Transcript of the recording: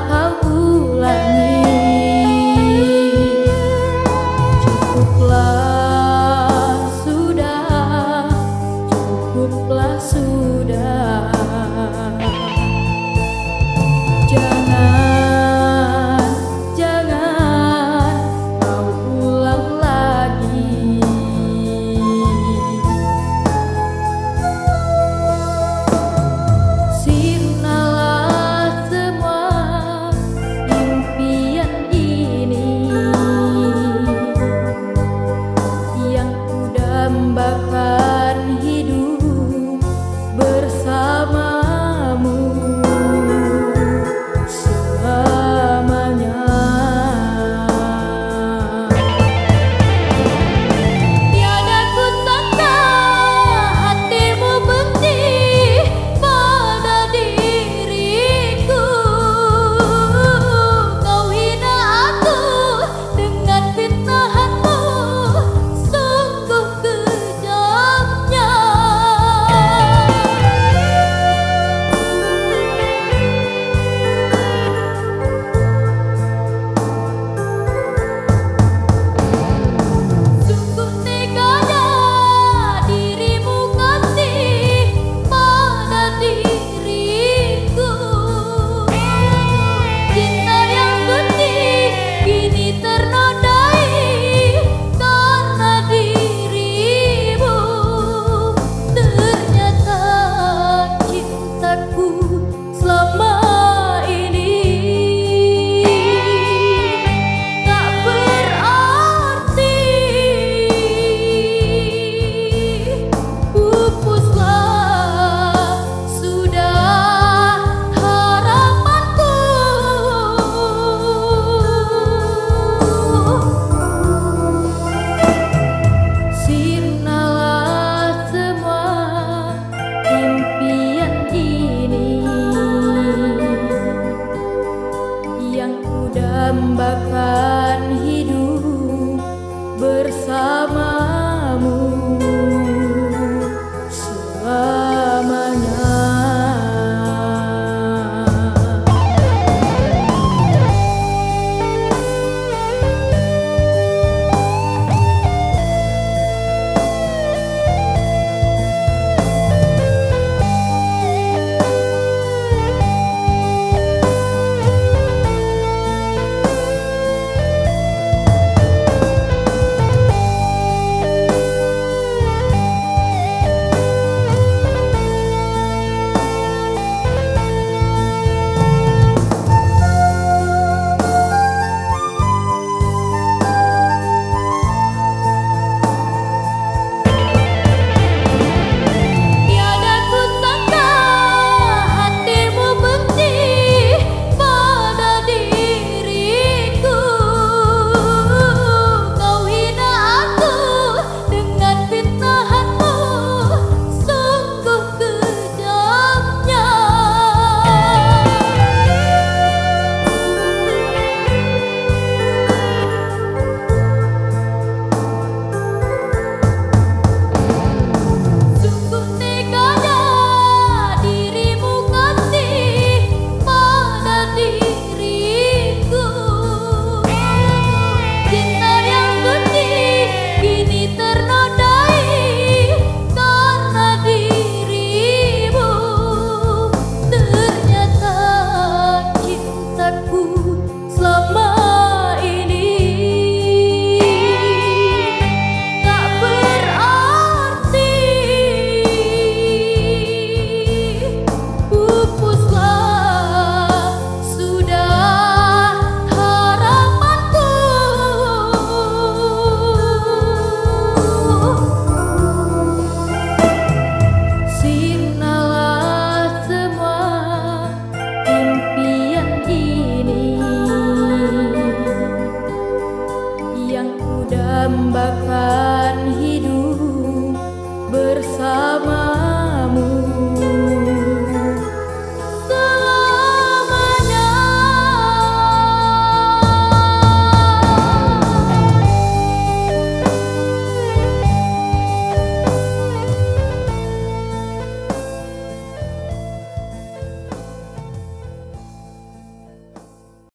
kau ulangi. Cukuplah sudah, cukuplah sudah. Jangan, jangan kau ulang lagi. Sirnalah semua impian ini yang ku dambakan hidup bersamamu selamanya. Tiada ku sangka hatimu benci pada diriku. Kau hina aku dengan fitnahanmu, sungguh kejamnya. Sungguh teganya dirimu kasih pada diriku. Cinta yang suci kini ternodai karena dirimu. Ternyata cintaku selama ini tak berarti. Pupuslah sudah harapanku. Sirnalah semua impian ini yang ku dambakan hidup bersamamu selamanya. Tiada ku sangka hatimu benci pada diriku. Kau hina aku dengan fitnahanmu, sungguh kejamnya. Sungguh teganya dirimu kasih pada diriku. Cinta yang suci kini ternodai karena dirimu. Ternyata cintaku selama ini tak berarti. Pupuslah sudah harapanku. Sirnalah semua impian ini yang ku dambakan